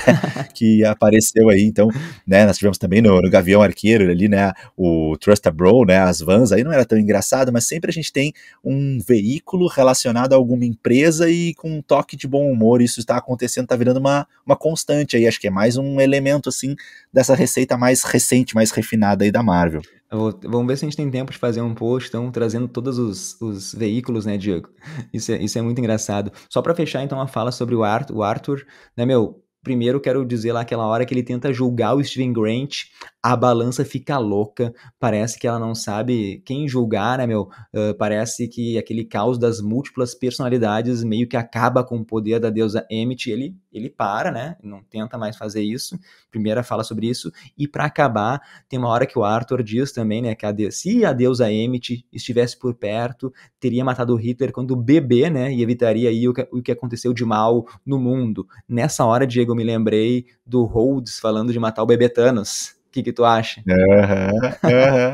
Que apareceu aí. Então, né? Nós tivemos também no Gavião Arqueiro ali, né? O Trust a Bro, né? As vans aí não era tão engraçado, mas sempre a gente tem um veículo relacionado a alguma empresa e com um toque de bom humor. Isso está acontecendo, está virando uma constante aí. Acho que é mais um elemento assim dessa receita mais recente, mais refinada aí da Marvel. Vamos ver se a gente tem tempo de fazer um post, então, trazendo todos os veículos, né, Diego? Isso é muito engraçado. Só pra fechar, então, a fala sobre o Arthur, né, meu? Primeiro, quero dizer lá aquela hora que ele tenta julgar o Steven Grant, a balança fica louca, parece que ela não sabe quem julgar, né, meu? Parece que aquele caos das múltiplas personalidades meio que acaba com o poder da deusa Emmett, ele para, né? Não tenta mais fazer isso. Primeira fala sobre isso. E pra acabar, tem uma hora que o Arthur diz também, né, que se a deusa Emmett estivesse por perto, teria matado o Hitler quando bebê, né, e evitaria aí o que aconteceu de mal no mundo. Nessa hora, Diego, eu me lembrei do Rhodes falando de matar o bebê Thanos. O que tu acha?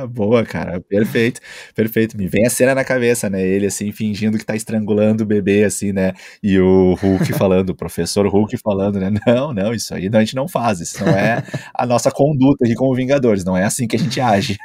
Boa, cara, perfeito, perfeito. Me vem a cena na cabeça, né? Ele assim fingindo que tá estrangulando o bebê, assim, né? E o Hulk falando, o professor Hulk falando, né? Não, isso aí a gente não faz, isso não é a nossa conduta aqui como Vingadores, não é assim que a gente age.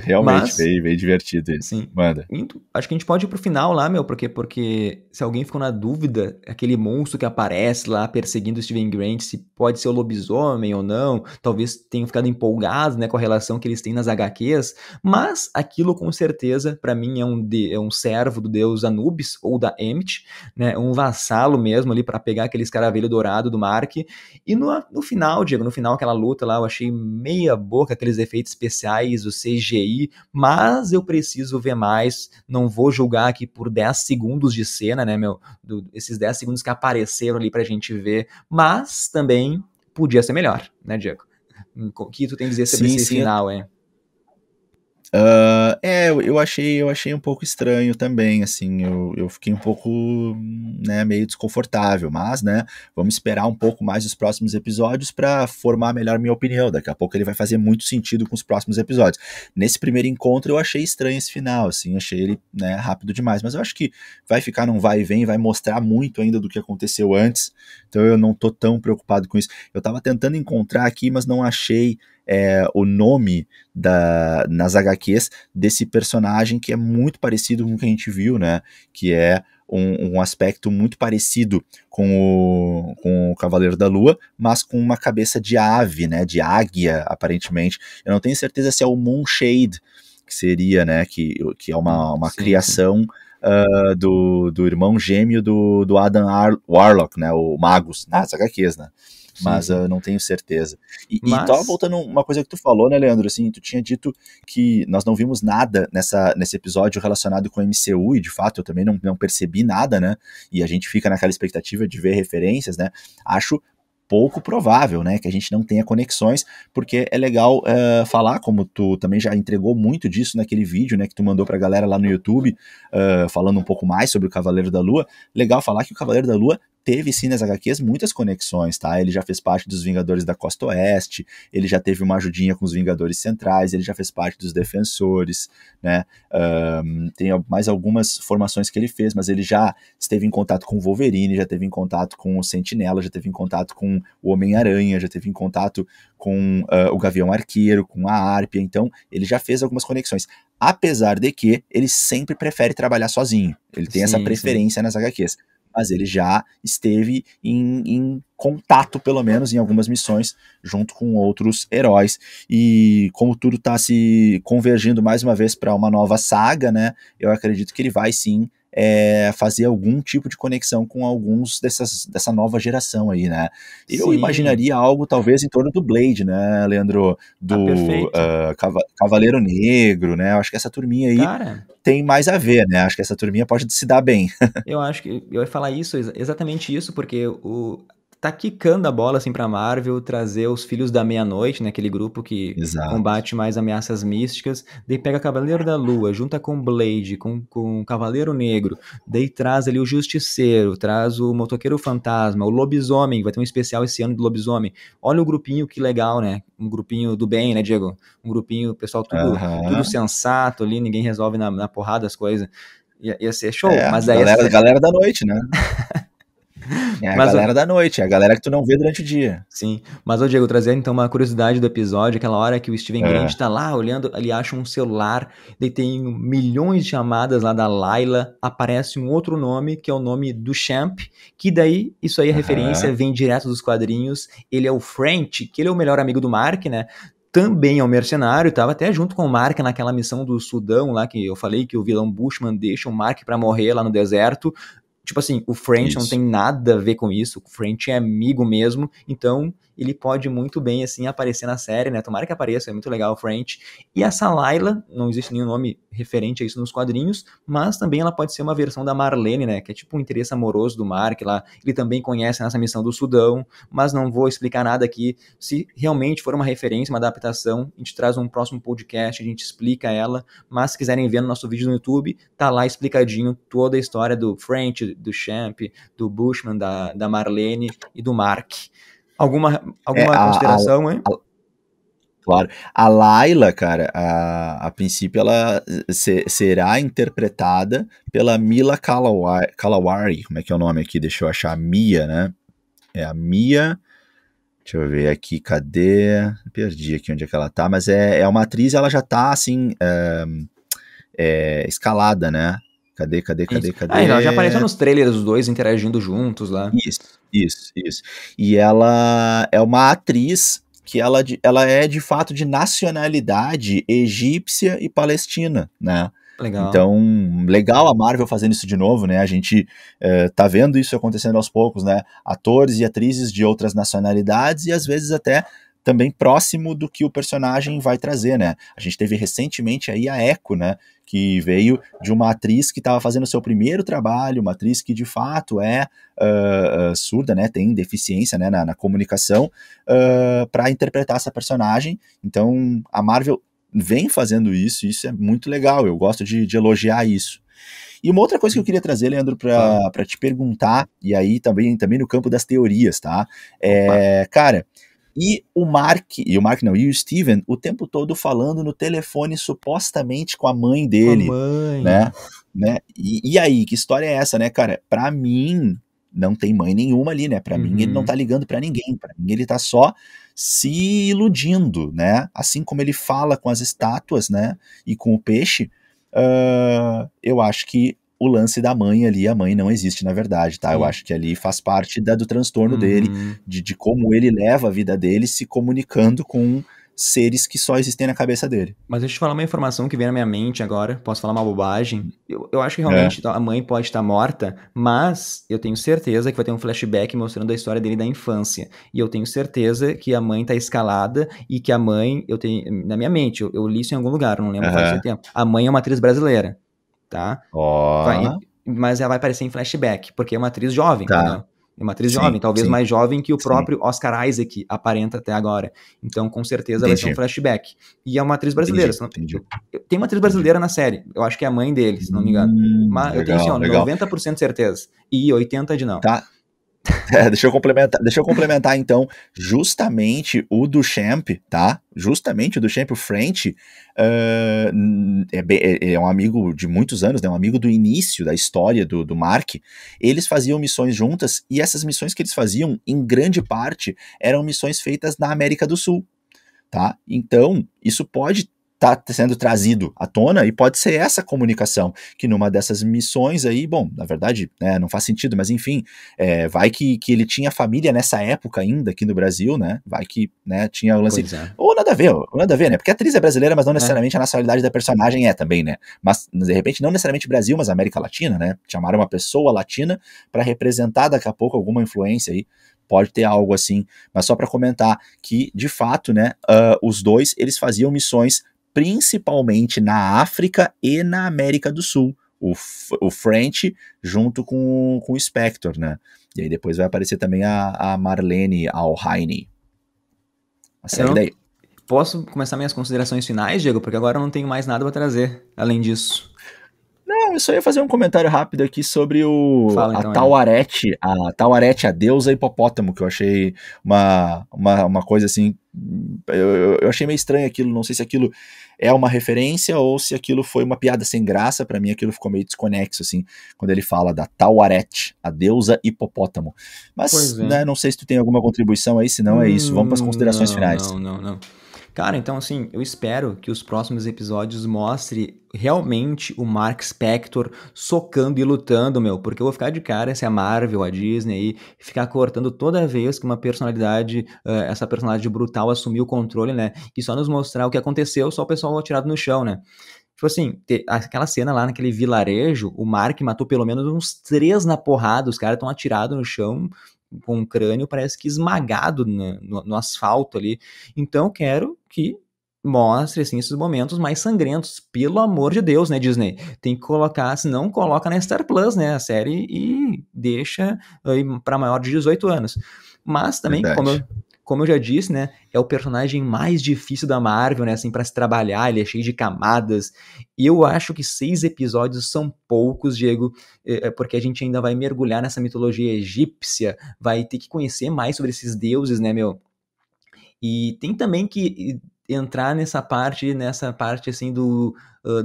Realmente, Mas bem divertido isso. sim. Manda. Acho que a gente pode ir pro final lá, meu, porque se alguém ficou na dúvida, aquele monstro que aparece lá perseguindo o Steven Grant, se pode ser o lobisomem ou não, talvez tenham ficado empolgados, né, com a relação que eles têm nas HQs, mas aquilo com certeza, pra mim, é um servo do deus Anubis, ou da Emmett, né, um vassalo mesmo ali pra pegar aquele escaravelho dourado do Mark, e no final, Diego, no final aquela luta lá, eu achei meia boca aqueles efeitos especiais, o CGI, mas eu preciso ver mais, não vou julgar aqui por 10 segundos de cena, né, meu, esses 10 segundos que apareceram ali pra gente ver, mas também podia ser melhor, né, Diego? O que tu tem a dizer sobre Sim, esse sim, final, hein? eu achei um pouco estranho também, assim, eu fiquei um pouco, né, meio desconfortável, mas, né, vamos esperar um pouco mais os próximos episódios para formar melhor minha opinião. Daqui a pouco ele vai fazer muito sentido com os próximos episódios. Nesse primeiro encontro eu achei estranho esse final, assim, achei ele, né, rápido demais, mas eu acho que vai ficar num vai e vem, vai mostrar muito ainda do que aconteceu antes, então eu não tô tão preocupado com isso. Eu tava tentando encontrar aqui, mas não achei o nome nas HQs desse personagem que é muito parecido com o que a gente viu, né? Que é um aspecto muito parecido com o Cavaleiro da Lua, mas com uma cabeça de ave, né? De águia, aparentemente. Eu não tenho certeza se é o Moonshade, que seria, né? Que é uma Sim, sim. criação do irmão gêmeo do Adam Warlock, né? O Magus, nas HQs, né? Sim, mas sim. não tenho certeza. E tava Mas, voltando uma coisa que tu falou, né, Leandro, assim, tu tinha dito que nós não vimos nada nesse episódio relacionado com o MCU, e de fato eu também não percebi nada, né, e a gente fica naquela expectativa de ver referências, né, acho pouco provável, né, que a gente não tenha conexões, porque é legal falar, como tu também já entregou muito disso naquele vídeo, né, que tu mandou pra galera lá no YouTube, falando um pouco mais sobre o Cavaleiro da Lua, legal falar que o Cavaleiro da Lua teve sim nas HQs muitas conexões, tá? Ele já fez parte dos Vingadores da Costa Oeste, ele já teve uma ajudinha com os Vingadores Centrais, ele já fez parte dos Defensores, né? Tem mais algumas formações que ele fez, mas ele já esteve em contato com o Wolverine, já teve em contato com o Sentinela, já teve em contato com o Homem-Aranha, já teve em contato com o Gavião Arqueiro, com a Árpia, então ele já fez algumas conexões. Apesar de que ele sempre prefere trabalhar sozinho, ele tem essa sim, sim. preferência nas HQs, mas ele já esteve em contato, pelo menos, em algumas missões, junto com outros heróis. E como tudo está se convergindo mais uma vez para uma nova saga, né? Eu acredito que ele vai sim fazer algum tipo de conexão com alguns dessa nova geração aí, né? Eu Sim. imaginaria algo talvez em torno do Blade, né, Leandro? Ah, Do perfeito. Cavaleiro Negro, né? Eu acho que essa turminha aí Cara, tem mais a ver, né? Acho que essa turminha pode se dar bem. eu acho que eu ia falar isso, exatamente isso, porque tá quicando a bola assim pra Marvel trazer os Filhos da Meia-Noite, né, aquele grupo que Exato. combate mais ameaças místicas, daí pega Cavaleiro da Lua, junta com Blade, com Cavaleiro Negro, daí traz ali o Justiceiro, traz o Motoqueiro Fantasma, o Lobisomem, vai ter um especial esse ano do Lobisomem. Olha o grupinho, que legal, né? Um grupinho do bem, né, Diego? Um grupinho, pessoal tudo Aham. sensato ali, ninguém resolve na porrada as coisas. Ia ser show, É, mas daí galera da noite, né? É a mas, galera da noite, é a galera que tu não vê durante o dia. sim. Mas, ô Diego, trazendo então uma curiosidade do episódio, aquela hora que o Steven Grant É. tá lá olhando, ele acha um celular, daí tem milhões de chamadas lá da Layla, aparece um outro nome, que é o nome do Champ, que daí, isso aí, a referência Aham. vem direto dos quadrinhos, ele é o French, que ele é o melhor amigo do Mark, né? Também é um mercenário, tava até junto com o Mark naquela missão do Sudão lá, que eu falei que o vilão Bushman deixa o Mark pra morrer lá no deserto. Tipo assim, o French não Isso. tem nada a ver com isso, o French é amigo mesmo, então ele pode muito bem, assim, aparecer na série, né? Tomara que apareça, é muito legal o French. E essa Layla, não existe nenhum nome referente a isso nos quadrinhos, mas também ela pode ser uma versão da Marlene, né? Que é tipo um interesse amoroso do Mark lá. Ele também conhece nessa missão do Sudão, mas não vou explicar nada aqui. Se realmente for uma referência, uma adaptação, a gente traz um próximo podcast, a gente explica ela, mas se quiserem ver no nosso vídeo no YouTube, tá lá explicadinho toda a história do French, do Champ, do Bushman, da Marlene e do Mark. É, Alguma consideração, hein? claro. A Layla, cara, a princípio ela será interpretada pela Mila Kalawari, como é que é o nome aqui? Deixa eu achar. Mia, né? É a Mia. Deixa eu ver aqui, cadê? Perdi aqui onde é que ela tá, mas é uma atriz, ela já tá assim, escalada, né? Cadê, cadê, Isso. cadê, Ah, ela já apareceu cadê? nos trailers, os dois interagindo juntos lá. Isso. E ela é uma atriz que ela é de fato de nacionalidade egípcia e palestina, né? Legal. Então, legal a Marvel fazendo isso de novo, né? A gente tá vendo isso acontecendo aos poucos, né? Atores e atrizes de outras nacionalidades e às vezes até também próximo do que o personagem vai trazer, né? A gente teve recentemente aí a Echo, né? Que veio de uma atriz que estava fazendo o seu primeiro trabalho, uma atriz que de fato é surda, né? Tem deficiência, né? Na comunicação, para interpretar essa personagem. Então, a Marvel vem fazendo isso, e isso é muito legal, eu gosto de elogiar isso. E uma outra coisa que eu queria trazer, Leandro, Fala. para te perguntar, e aí também no campo das teorias, tá? Opa. Cara, e o Steven, o tempo todo falando no telefone supostamente com a mãe Com a dele, mãe. né? E aí, que história é essa, né, cara? Pra mim, não tem mãe nenhuma ali, né? Pra mim, ele não tá Uhum. ligando pra ninguém. Pra mim, ele tá só se iludindo, né? Assim como ele fala com as estátuas, né? E com o peixe, eu acho que o lance da mãe ali, a mãe não existe na verdade, tá? Eu Sim. acho que ali faz parte do transtorno dele, Uhum. de como ele leva a vida dele se comunicando com seres que só existem na cabeça dele. Mas deixa eu te falar uma informação que vem na minha mente agora. Posso falar uma bobagem? Eu acho que É. realmente a mãe pode estar morta, mas eu tenho certeza que vai ter um flashback mostrando a história dele da infância. E eu tenho certeza que a mãe tá escalada e que a mãe, eu tenho na minha mente, eu li isso em algum lugar, não lembro faz muito tempo. A mãe é uma atriz brasileira, tá? Ó, Mas ela vai aparecer em flashback, porque é uma atriz jovem, tá. entendeu? É uma atriz jovem, Sim, talvez sim, mais jovem que o sim. próprio Oscar Isaac aparenta até agora. Então, com certeza vai ser um Entendi. flashback. E é uma atriz brasileira. Entendi. Tem uma atriz brasileira na série. Eu acho que é a mãe dele, se não me engano. Mas eu tenho assim, ó, Legal. 90% de certeza. E 80% de não. Tá. Deixa eu complementar então, justamente o Duchamp, tá? Justamente o Duchamp, o French, é um amigo de muitos anos, né? Um amigo do início da história do Mark. Eles faziam missões juntas, e essas missões que eles faziam, em grande parte, eram missões feitas na América do Sul, tá? Então, isso pode tá sendo trazido à tona e pode ser essa comunicação, que numa dessas missões aí, bom, na verdade, né, não faz sentido, mas enfim, vai que ele tinha família nessa época ainda aqui no Brasil, né, vai que, né, tinha o lance, ou nada a ver, né, porque a atriz é brasileira, mas não necessariamente a nacionalidade da personagem também, né, mas de repente não necessariamente Brasil, mas América Latina, né, chamaram uma pessoa latina para representar daqui a pouco alguma influência aí, pode ter algo assim, mas só para comentar que, de fato, né, os dois, eles faziam missões principalmente na África e na América do Sul. O French junto com o Spector, né? E aí depois vai aparecer também a Marlene Alhaine. Segue daí. Posso começar minhas considerações finais, Diego? Porque agora eu não tenho mais nada para trazer além disso. Não, eu só ia fazer um comentário rápido aqui sobre Fala, a então, Tauarete, a deusa hipopótamo, que eu achei uma coisa assim, eu achei meio estranho aquilo, não sei se aquilo é uma referência ou se aquilo foi uma piada sem graça, pra mim aquilo ficou meio desconexo, assim, quando ele fala da Tauarete, a deusa hipopótamo. Mas, né, não sei se tu tem alguma contribuição aí, se não é isso, vamos para as considerações finais. Não. Cara, então assim, eu espero que os próximos episódios mostrem realmente o Mark Spector socando e lutando, meu, porque eu vou ficar de cara se a Marvel, a Disney aí, ficar cortando toda vez que uma personalidade, essa personalidade brutal assumir o controle, né, e só nos mostrar o que aconteceu, só o pessoal atirado no chão, né. Tipo assim, aquela cena lá naquele vilarejo, o Mark matou pelo menos uns 3 na porrada, os caras estão atirados no chão, com o crânio parece que esmagado no asfalto ali. Então quero que mostre assim, esses momentos mais sangrentos, pelo amor de Deus, né, Disney? Tem que colocar, se não coloca na Star Plus, né, a série, e deixa aí para maior de 18 anos. Mas também, como eu já disse, né, é o personagem mais difícil da Marvel, né, assim, para se trabalhar, ele é cheio de camadas, e eu acho que 6 episódios são poucos, Diego, porque a gente ainda vai mergulhar nessa mitologia egípcia, vai ter que conhecer mais sobre esses deuses, né, meu? E tem também que entrar nessa parte assim do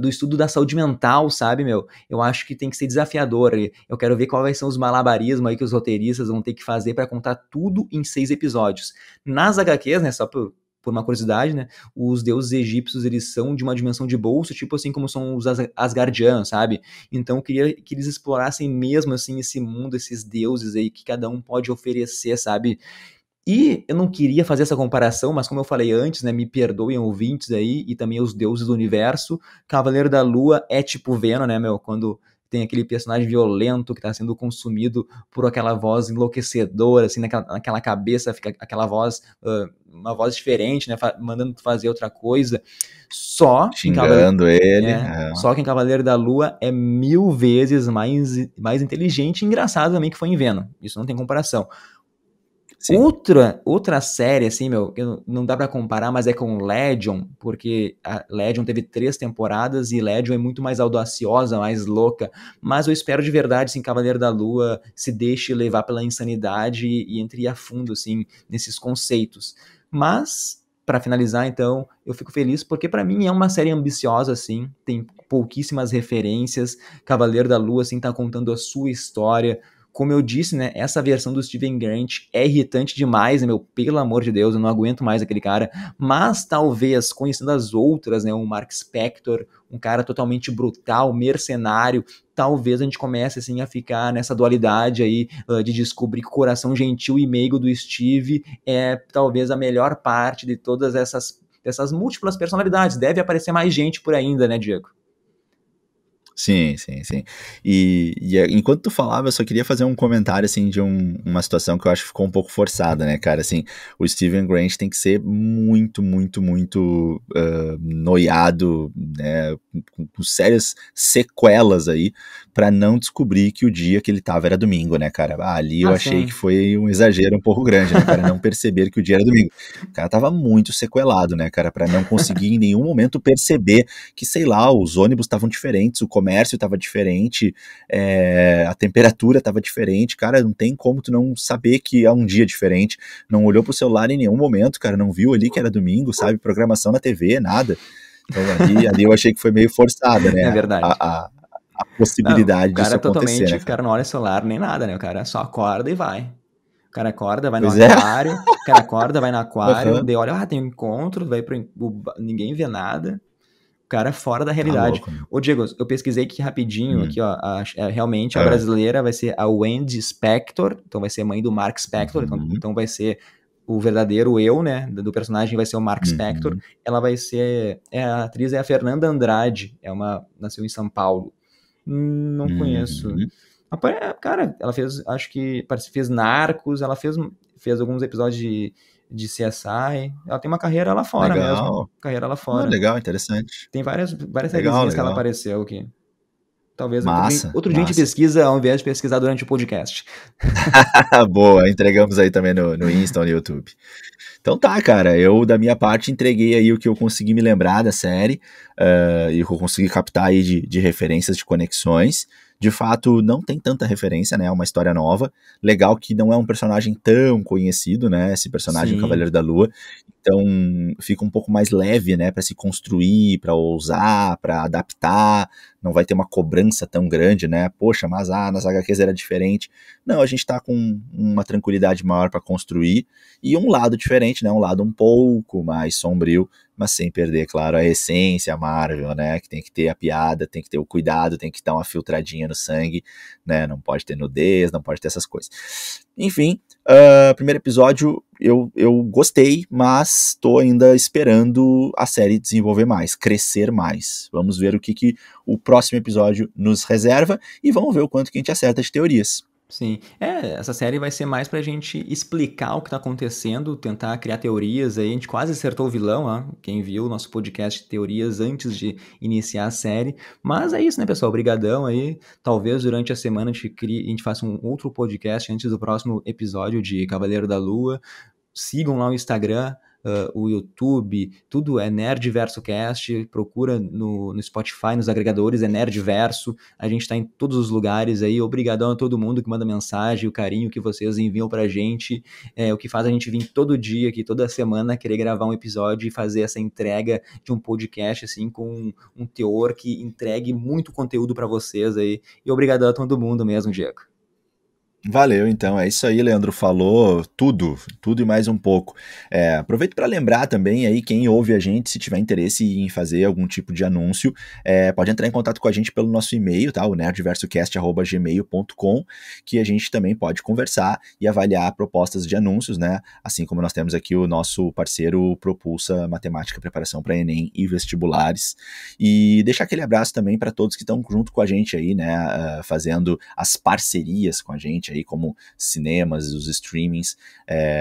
estudo da saúde mental, sabe, meu? Eu acho que tem que ser desafiador. Eu quero ver quais são os malabarismos aí que os roteiristas vão ter que fazer para contar tudo em 6 episódios. Nas HQs, né, só por uma curiosidade, né, os deuses egípcios, eles são de uma dimensão de bolso, tipo assim como são os asgardianos, sabe? Então eu queria que eles explorassem mesmo, assim, esse mundo, esses deuses aí que cada um pode oferecer, sabe? E eu não queria fazer essa comparação, mas como eu falei antes, né, me perdoem ouvintes aí, e também os deuses do universo, Cavaleiro da Lua é tipo Venom, né, meu, quando tem aquele personagem violento que tá sendo consumido por aquela voz enlouquecedora, assim, naquela cabeça fica aquela voz, uma voz diferente, né, mandando tu fazer outra coisa, Xingando ele. Só que em Cavaleiro da Lua é 1000 vezes mais inteligente e engraçado também que foi em Venom, isso não tem comparação. Sim. Outra série, assim, meu, não dá pra comparar, mas é com Legion, porque a Legion teve 3 temporadas e Legion é muito mais audaciosa, mais louca, mas eu espero de verdade, assim, Cavaleiro da Lua se deixe levar pela insanidade e entre a fundo, assim, nesses conceitos. Mas, pra finalizar, então, eu fico feliz porque pra mim é uma série ambiciosa, assim, tem pouquíssimas referências, Cavaleiro da Lua, assim, tá contando a sua história. Como eu disse, né, essa versão do Steven Grant é irritante demais, né, meu, pelo amor de Deus, eu não aguento mais aquele cara, mas talvez, conhecendo as outras, né, o Mark Spector, um cara totalmente brutal, mercenário, talvez a gente comece, assim, a ficar nessa dualidade aí, de descobrir que o coração gentil e meigo do Steve é, talvez, a melhor parte de todas essas dessas múltiplas personalidades. Deve aparecer mais gente por ainda, né, Diego? Sim. E enquanto tu falava, eu só queria fazer um comentário, assim, de uma situação que eu acho que ficou um pouco forçada, né, cara? Assim, o Steven Grant tem que ser muito noiado, né, com sérias sequelas aí, pra não descobrir que o dia que ele tava era domingo, né, cara? Ali eu achei Sim. que foi um exagero um pouco grande, né, cara? Não perceber que o dia era domingo. O cara tava muito sequelado, né, cara? Pra não conseguir em nenhum momento perceber que, sei lá, os ônibus estavam diferentes, o comércio estava diferente, a temperatura estava diferente, cara, não tem como tu não saber que é um dia diferente, não olhou pro celular em nenhum momento, cara, não viu ali que era domingo, sabe, programação na TV, nada. Então ali eu achei que foi meio forçada, né, É verdade. a Não, possibilidade o disso cara acontecer, totalmente, né, o cara? cara não olha celular nem nada, né? O cara só acorda e vai. O cara acorda, vai no Pois é. aquário, o cara acorda, vai no aquário, Aham. daí olha, tem um encontro, vai ninguém vê nada. O cara é fora da Tá realidade. louco, né? Ô, Diego, eu pesquisei aqui rapidinho, aqui, ó, realmente a Ah. brasileira vai ser a Wendy Spector, então vai ser mãe do Mark Spector, Uhum. então vai ser o verdadeiro eu, né, do personagem vai ser o Mark Spector. Uhum. Ela vai ser, a atriz é a Fernanda Andrade, nasceu em São Paulo. Não conheço. Uhum. Cara, ela fez, acho que fez Narcos, ela fez alguns episódios de CSI. Ela tem uma carreira lá fora mesmo. Legal. Carreira lá Oh, fora. legal, interessante. Tem várias Legal, sériezinhas que ela legal. apareceu aqui. Talvez Massa, outro dia a gente massa. pesquisa ao invés de pesquisar durante o podcast. Boa, entregamos aí também no Insta, no YouTube. Então tá, cara, eu da minha parte entreguei aí o que eu consegui me lembrar da série, e o que eu consegui captar aí de referências, de conexões. De fato, não tem tanta referência, né? É uma história nova. Legal que não é um personagem tão conhecido, né? Esse personagem, o Sim. Cavaleiro da Lua. Então, fica um pouco mais leve, né? Pra se construir, pra ousar, pra adaptar. Não vai ter uma cobrança tão grande, né? Poxa, mas nas HQs era diferente. Não, a gente tá com uma tranquilidade maior pra construir. E um lado diferente, né? Um lado um pouco mais sombrio, mas sem perder, claro, a essência Marvel, né? Que tem que ter a piada, tem que ter o cuidado, tem que dar uma filtradinha no sangue, né? Não pode ter nudez, não pode ter essas coisas. Enfim, primeiro episódio eu gostei, mas tô ainda esperando a série desenvolver mais, crescer mais. Vamos ver o que o próximo episódio nos reserva e vamos ver o quanto que a gente acerta de teorias. Sim. Essa série vai ser mais pra gente explicar o que tá acontecendo, tentar criar teorias aí. A gente quase acertou o vilão, ó. Quem viu o nosso podcast de teorias antes de iniciar a série. Mas é isso, né, pessoal? Obrigadão aí. Talvez durante a semana a gente faça um outro podcast antes do próximo episódio de Cavaleiro da Lua. Sigam lá o Instagram, o YouTube, tudo é Nerdverso Cast, procura no Spotify, nos agregadores, é Nerdverso, a gente tá em todos os lugares aí, obrigadão a todo mundo que manda mensagem, o carinho que vocês enviam pra gente, o que faz a gente vir todo dia aqui, toda semana, querer gravar um episódio e fazer essa entrega de um podcast, assim, com um teor que entregue muito conteúdo pra vocês aí, e obrigadão a todo mundo mesmo, Diego. Valeu, então. É isso aí, Leandro falou tudo e mais um pouco. Aproveito para lembrar também aí quem ouve a gente, se tiver interesse em fazer algum tipo de anúncio, pode entrar em contato com a gente pelo nosso e-mail, tá? O nerdversocast@gmail.com, que a gente também pode conversar e avaliar propostas de anúncios, né? Assim como nós temos aqui o nosso parceiro Propulsa Matemática Preparação para Enem e Vestibulares. E deixar aquele abraço também para todos que estão junto com a gente aí, né? Fazendo as parcerias com a gente aí, como cinemas, os streamings,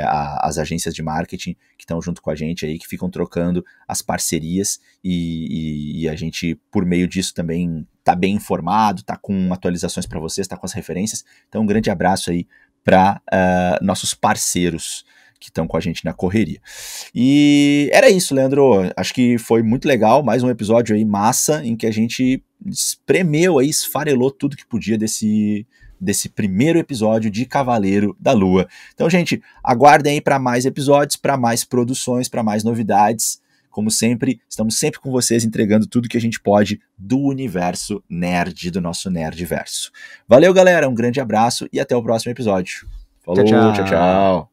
as agências de marketing que estão junto com a gente aí, que ficam trocando as parcerias e a gente, por meio disso, também tá bem informado, tá com atualizações para vocês, tá com as referências. Então, um grande abraço aí para nossos parceiros que estão com a gente na correria. E era isso, Leandro. Acho que foi muito legal, mais um episódio aí massa, em que a gente espremeu aí, esfarelou tudo que podia desse primeiro episódio de Cavaleiro da Lua. Então, gente, aguardem aí para mais episódios, para mais produções, para mais novidades. Como sempre, estamos sempre com vocês entregando tudo que a gente pode do universo nerd, do nosso Nerdverso. Valeu, galera, um grande abraço e até o próximo episódio. Falou, tchau, tchau.